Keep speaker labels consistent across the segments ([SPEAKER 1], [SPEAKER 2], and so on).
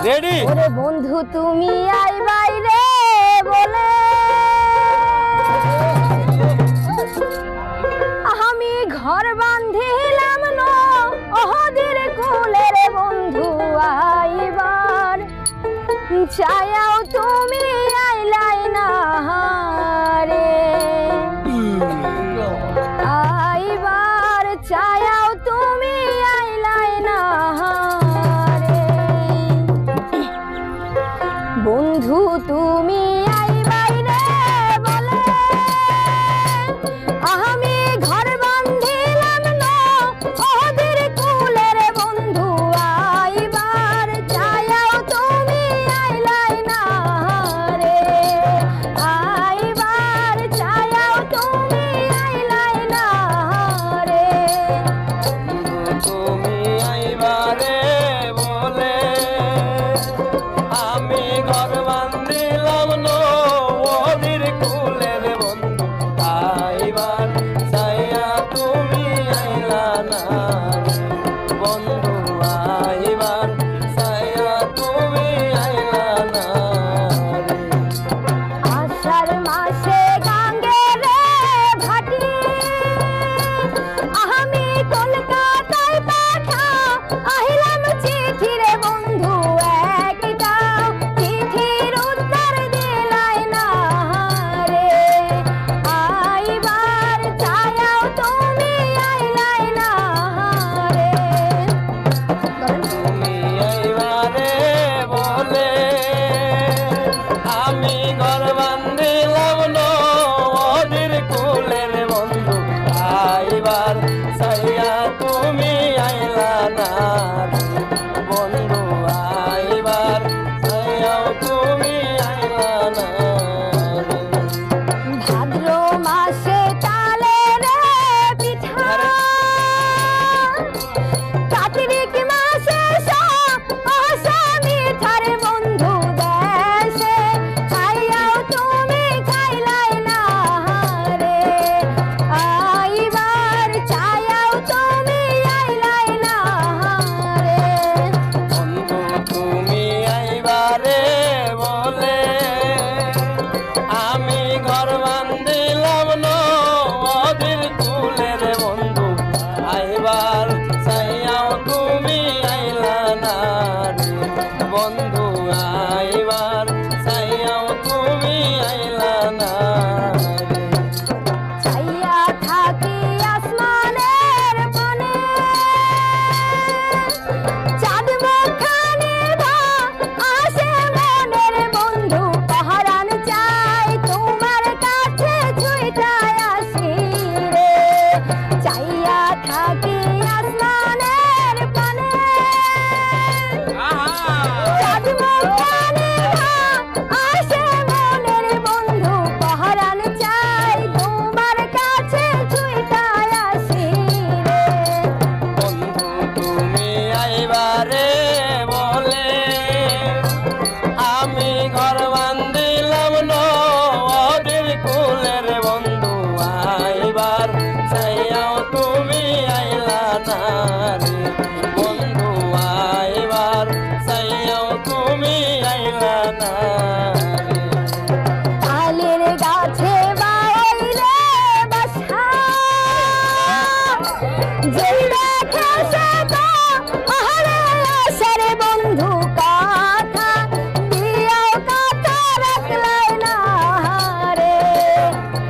[SPEAKER 1] Ready?
[SPEAKER 2] ওরে বন্ধু তুমি আই বাইরে বলে আমি ঘর বাঁধিলাম না ওদের কোলে রে বন্ধু আইবার চায়াও তুমি আইলাই না রে আইবার চায়াও তুমি আইলাই না রে বন্ধু তুমি আইবাই রে বলে আমি ঘর বাঁধিলাম না ওদের কোলে রে বন্ধু আইবার চায়াও তুমি আইলাই না রে আইবার চায়াও তুমি আইলাই না রে
[SPEAKER 1] তুমি আইবারে বলে আমি ঘর বান্ধিলাম না ওদের কুলের বন্ধু আইবার চাইয়া তুমি আইলা না বন্ধু আইবার চাইয়া তুমি আইলা না
[SPEAKER 2] আষাঢ় মাসে গাঙ্গে রে ভাটি আমি কলকাতায় পাঠা আহিলাম চিঠি রে বন্ধু একটা চিঠির উত্তর দিলাই না রে আইবার চায়াও তুমি আইলাই না রে
[SPEAKER 1] তুমি আইবারে বলে আমি ঘর বান্ধিলাম না ওদের কুলের বন্ধু আইবার চাইয়া তুমি আইলা না বন্ধু আইবার চাইয়াও তুমি আইলা না
[SPEAKER 2] ভাদ্র মাসে তালে রে পিঠা কার্তিক মাসে মিঠার বন্ধু দেশে খাইয়াও তুমি খাইলাই না রে আইবার চায়াও তুমি আইলাই না রে
[SPEAKER 1] বন্ধু তুমি আইবারে বলে আমি ঘর বান্ধিলাম না ওদের কুলের বন্ধু আইবার চাইয়াও তুমি আইলা না রে বন্ধু আইবার চাইয়াও তুমি আইলা না রে
[SPEAKER 2] চাইয়া থাকি আসমানের পানে চাঁদ মুখখানি আসে মনের বন্ধু পহরান চাই তোমার কাছে ছুইটায় আসি রে চাইয়া থাকি আসমানের পানে চাঁদ মুখখানি আসে মনের বন্ধু পহরান চাই তোমার কাছে ছুইটায় আসি রে
[SPEAKER 1] বন্ধু তুমি আইবারে বলে আমি ঘর বান্ধিলাম না ওদের কুলের বন্ধু আইবার চাইয়াও তুমি আইলা না রে বন্ধু আইবার চাইয়াও তুমি আইলা না রে
[SPEAKER 2] তালের গাছে বাইরে বাসা যেই দেখে সে তো আহারে আসে বন্ধু কথা দিয়াও কথা রাখলাই না রে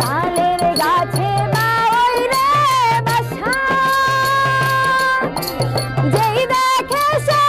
[SPEAKER 2] তালের গাছে বাইরে বাসা যেই দেখে সে